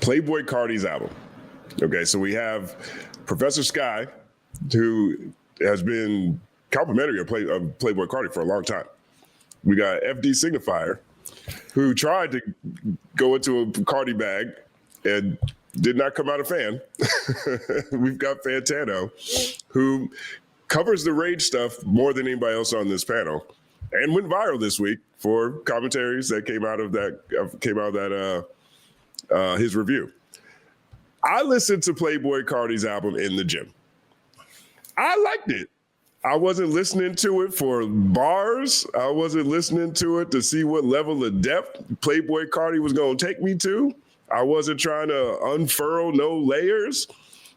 Playboi Carti's album. Okay, so we have Professor Sky, who has been complimentary of Playboi Carti for a long time. We got FD Signifier, who tried to go into a Carti bag and did not come out a fan. We've got Fantano, who covers the rage stuff more than anybody else on this panel, and went viral this week for commentaries that came out of his review. I listened to Playboi Carti's album in the gym. I liked it. I wasn't listening to it for bars. I wasn't listening to it to see what level of depth Playboi Carti was going to take me to. I wasn't trying to unfurl no layers.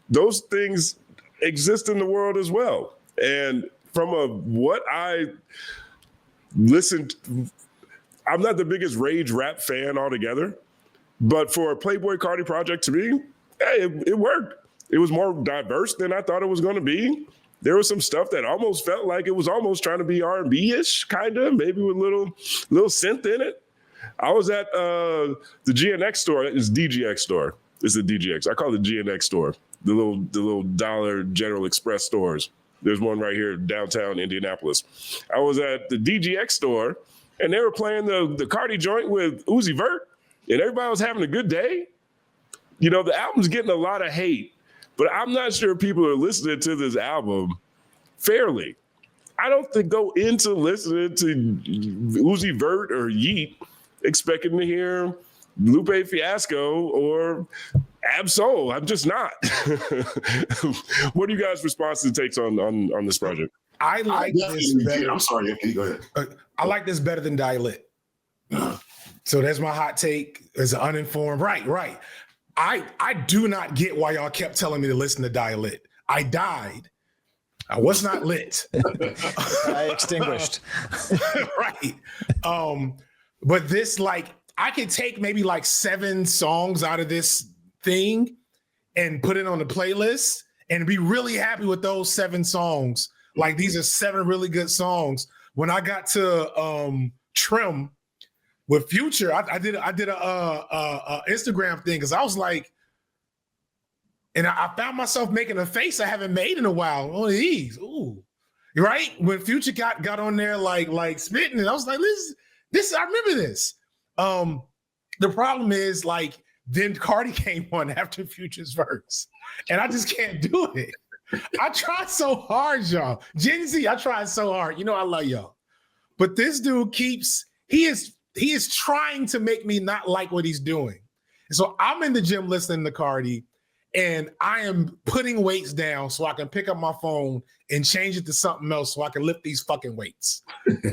Those things exist in the world as well. And from what I listened, I'm not the biggest rage rap fan altogether, but for a Playboi Carti project to me, hey, it worked. It was more diverse than I thought it was going to be. There was some stuff that almost felt like it was almost trying to be R&B-ish, kind of, maybe with little synth in it. I was at the GNX store. It's DGX store. It's the DGX. I call it the GNX store. The little Dollar General Express stores. There's one right here downtown Indianapolis. I was at the DGX store, and they were playing the Carti joint with Uzi Vert, and everybody was having a good day. You know, the album's getting a lot of hate, but I'm not sure people are listening to this album fairly. I don't think go into listening to Uzi Vert or Yeet expecting to hear Lupe Fiasco or Ab-Soul. I'm just not. What are you guys' responses and takes on this project? I like this better. I'm sorry, go ahead. I like this better than Die Lit. So that's my hot take as an uninformed. Right. I do not get why y'all kept telling me to listen to Die Lit. I died. I was not lit. I extinguished. Right. But this, like, I could take maybe like 7 songs out of this thing and put it on the playlist and be really happy with those 7 songs. Like, these are 7 really good songs. When I got to Trim with Future, I did a Instagram thing because I was like, and I found myself making a face I haven't made in a while. Oh, these, ooh, right? When Future got on there like spitting, and I was like, this, I remember this. The problem is, like, then Carti came on after Future's verse, and I just can't do it. I tried so hard, y'all. Gen Z, I tried so hard. You know I love y'all, but this dude he is trying to make me not like what he's doing. And so I'm in the gym listening to Carti, and I am putting weights down so I can pick up my phone and change it to something else so I can lift these fucking weights.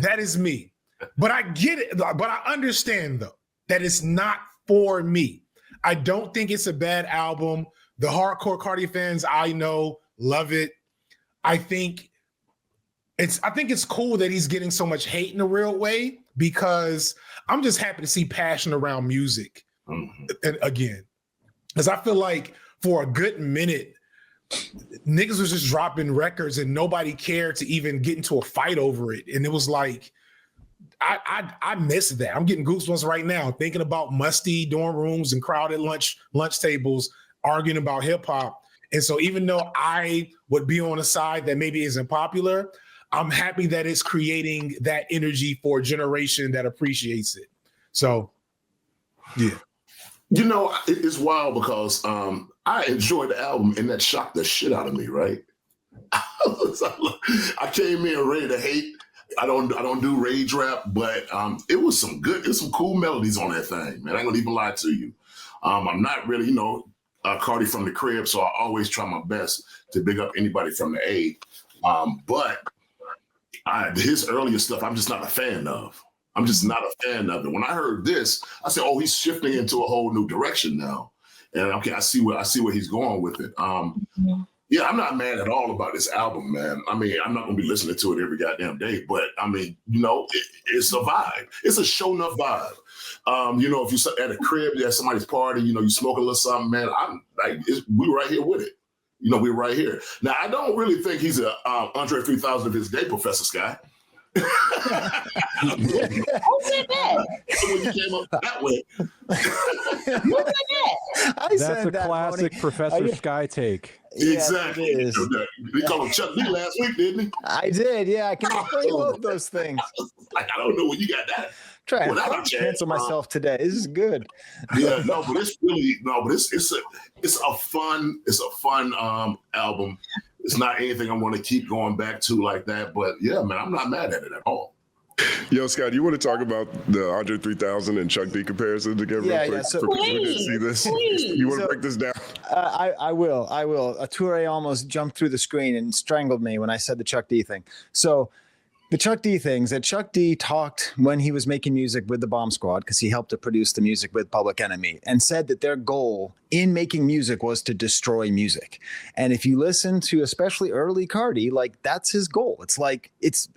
That is me. But I get it. But I understand, though, that it's not for me. I don't think it's a bad album. The hardcore Carti fans I know love it. I think it's cool that he's getting so much hate in a real way, because I'm just happy to see passion around music again. Because I feel like for a good minute, niggas was just dropping records and nobody cared to even get into a fight over it. And it was like, I miss that. I'm getting goosebumps right now thinking about musty dorm rooms and crowded lunch tables arguing about hip hop. And so even though I would be on a side that maybe isn't popular, I'm happy that it's creating that energy for a generation that appreciates it. So, yeah. You know, it's wild because I enjoyed the album and that shocked the shit out of me, right? I came in ready to hate. I don't do rage rap, but it was some cool melodies on that thing, man. I ain't gonna even lie to you. I'm not really, Carti from the crib, so I always try my best to big up anybody from the A. But his earlier stuff, I'm just not a fan of. I'm just not a fan of it. When I heard this, I said, "Oh, he's shifting into a whole new direction now." And okay, I see where he's going with it. Yeah, I'm not mad at all about this album, man. I mean, I'm not gonna be listening to it every goddamn day, but I mean, it's a vibe. It's a show enough vibe. If you're at a crib, at somebody's party, you smoke a little something, man. I'm like, we right here with it. We're right here. Now, I don't really think he's a Andre 3000 of his day, Professor Sky. Who said that? When you came up that way. Who said that? How That's said a that, classic Moni. Professor Sky take. Yes, Exactly. it is. He called him Chuck D last week, didn't he? I did. Yeah, I can explain both those things. Like, I don't know where you got that. Try Well, to cancel myself today. This is good. Yeah, no, but it's really but it's a fun album. It's not anything I'm going to keep going back to like that. But yeah, man, I'm not mad at it at all. Yo, Scott, you want to talk about the Andre 3000 and Chuck D comparison together real quick? So for people who didn't see this, you want to break this down? I will. Toure almost jumped through the screen and strangled me when I said the Chuck D thing. So the Chuck D things that Chuck D talked when he was making music with the Bomb Squad, because he helped to produce the music with Public Enemy, and said that their goal in making music was to destroy music. And if you listen to especially early Carti, like that's his goal. It's like it's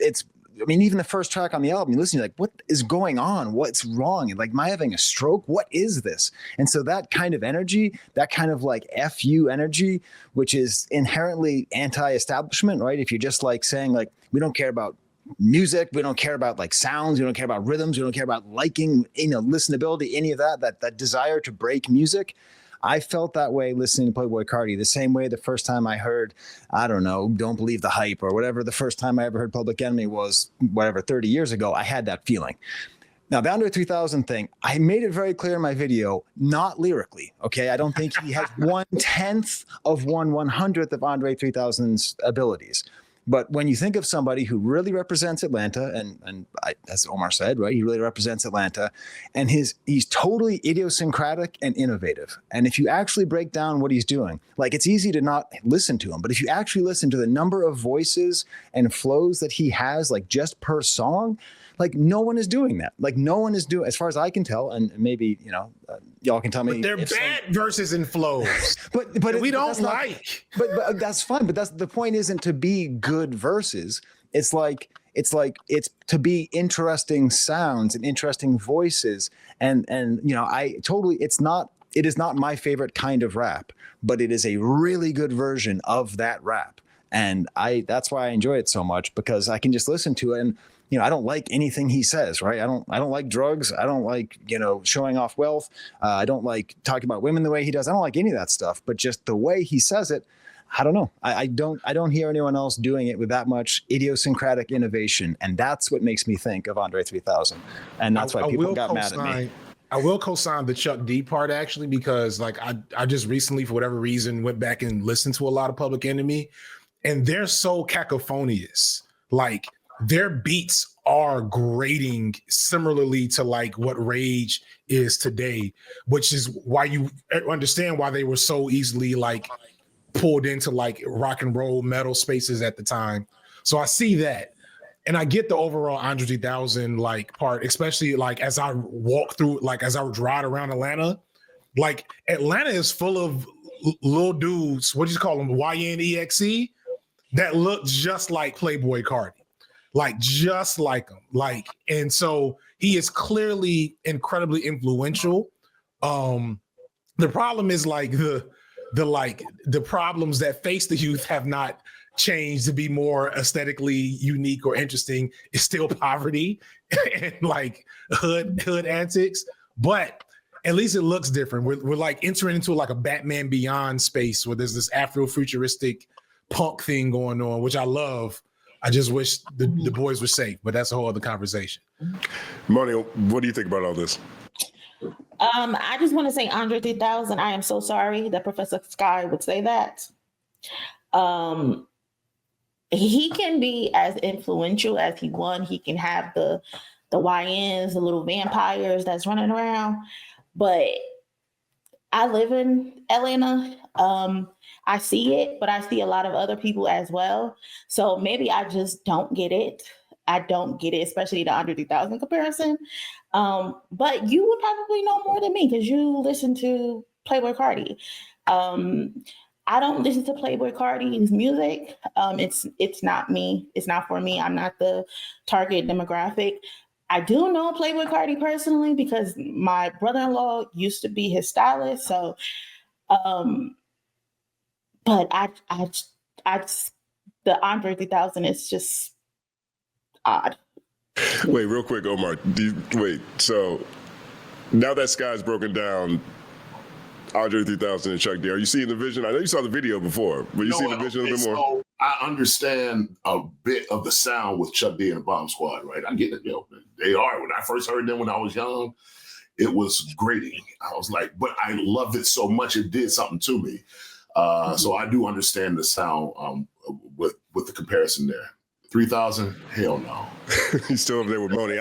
I mean, even the first track on the album, you listen, you're like, what is going on? What's wrong? Like, am I having a stroke? What is this? And so that kind of energy, that kind of like FU energy, which is inherently anti-establishment, right? If you're just like saying like, we don't care about music, we don't care about like sounds, we don't care about rhythms, we don't care about liking, listenability, any of that desire to break music. I felt that way listening to Playboi Carti, the same way the first time I heard, I don't know, Don't Believe the Hype or whatever the first time I ever heard Public Enemy was, whatever, 30 years ago, I had that feeling. Now, the Andre 3000 thing, I made it very clear in my video, not lyrically, okay? I don't think he has 1/10 of 1/100th of Andre 3000's abilities. But when you think of somebody who really represents Atlanta, and as Omar said, right, he really represents Atlanta, and he's totally idiosyncratic and innovative. And if you actually break down what he's doing, like it's easy to not listen to him, but if you actually listen to the number of voices and flows that he has, like just per song, like no one is doing that. Like no one is doing, as far as I can tell, and maybe y'all can tell me. But they're bad verses and flows. but we don't like. But that's fine. But that's the point. Isn't to be good verses. It's to be interesting sounds and interesting voices. And it is not my favorite kind of rap, but it is a really good version of that rap. And that's why I enjoy it so much, because I can just listen to it and. I don't like anything he says, right? I don't like drugs. I don't like, showing off wealth. I don't like talking about women the way he does. I don't like any of that stuff, but just the way he says it, I don't know. I don't hear anyone else doing it with that much idiosyncratic innovation. And that's what makes me think of Andre 3000. And that's why people got mad at me. I will co-sign the Chuck D part actually, because like I just recently, for whatever reason, went back and listened to a lot of Public Enemy, and they're so cacophonious. Like, their beats are grating similarly to like what Rage is today, which is why you understand why they were so easily like pulled into like rock and roll metal spaces at the time. So I see that. And I get the overall Andre 3000 like part, especially like as I walk through, like as I ride around Atlanta, like Atlanta is full of little dudes, what do you call them? YNEXE, that look just like Playboi Carti. Like just like him, like, and so he is clearly incredibly influential. The problem is like the problems that face the youth have not changed to be more aesthetically unique or interesting. It's still poverty and like hood antics, but at least it looks different. We're like entering into like a Batman Beyond space where there's this Afro-futuristic punk thing going on, which I love. I just wish the boys were safe, but that's a whole other conversation. Moni, what do you think about all this? I just want to say Andre 3000, I am so sorry that Professor Sky would say that. He can be as influential as he won. He can have the YNs, the little vampires that's running around. But I live in Atlanta. I see it, but I see a lot of other people as well. So maybe I just don't get it. I don't get it, especially the Andre 3000 comparison. But you would probably know more than me because you listen to Playboi Carti. I don't listen to Playboi Carti's music. It's not me. It's not for me. I'm not the target demographic. I do know Playboi Carti personally because my brother-in-law used to be his stylist. So, but I the Andre 3000 is just odd. Wait, real quick, Omar. So now that Sky's broken down Andre 3000 and Chuck D. Are you seeing the vision? I know you saw the video before, but you see the vision a little bit more. So I understand a bit of the sound with Chuck D and the Bomb Squad, right? I get it. They are. When I first heard them when I was young, it was grating. I was like, but I loved it so much it did something to me. So I do understand the sound with the comparison there. 3000, hell no. He's still over there with Moni.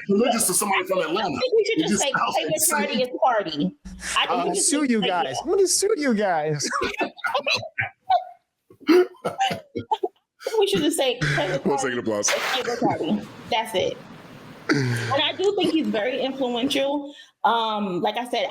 Religious to somebody from Atlanta. I think we should just say Playboi Carti is party. I think I'm gonna sue you guys. I'm gonna sue you guys. We should just say Playboi Carti. 1 second applause. Playboi Carti. That's it. And I do think he's very influential. Like I said,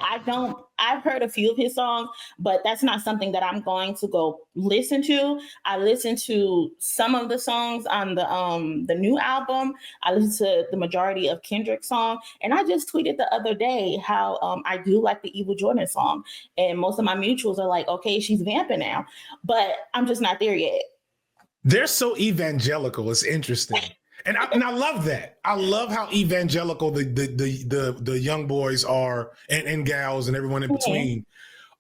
I've heard a few of his songs, but that's not something that I'm going to go listen to. I listened to some of the songs on the new album. I listened to the majority of Kendrick's song. And I just tweeted the other day how I do like the Evil Jordan song. And most of my mutuals are like, okay, she's vamping now. But I'm just not there yet. They're so evangelical. It's interesting. And I love that. I love how evangelical the young boys are and gals and everyone in between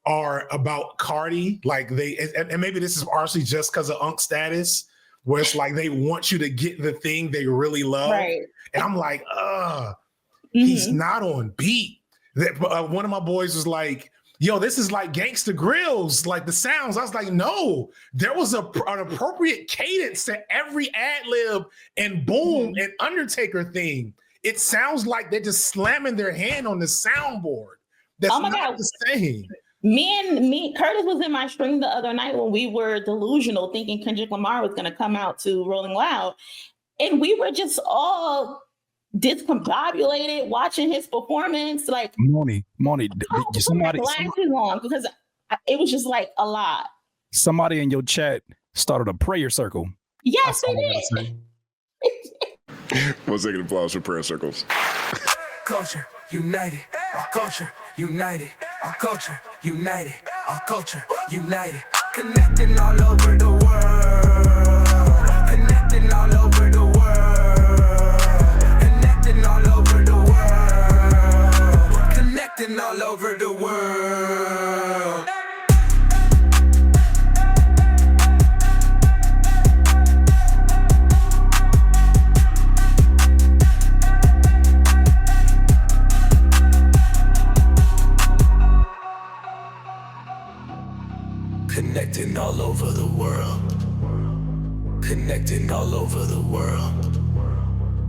are about Carti. Like and maybe this is partially just because of Unk status, where it's like they want you to get the thing they really love. Right. And I'm like, he's not on beat. One of my boys was like, yo, this is like Gangsta Grills, like the sounds. I was like, no, there was an appropriate cadence to every ad-lib and boom and Undertaker thing. It sounds like they're just slamming their hand on the soundboard. That's not the same. Me, Curtis was in my stream the other night when we were delusional, thinking Kendrick Lamar was going to come out to Rolling Loud. And we were just all discombobulated watching his performance. Like Moni, somebody glasses on because it was just like a lot. Somebody in your chat started a prayer circle. Yes, they did. 1 second applause for prayer circles. Culture united, our culture united, our culture united, our culture united, connecting all over the world, connecting all over the world. All over the world. Connecting all over the world. Connecting all over the world.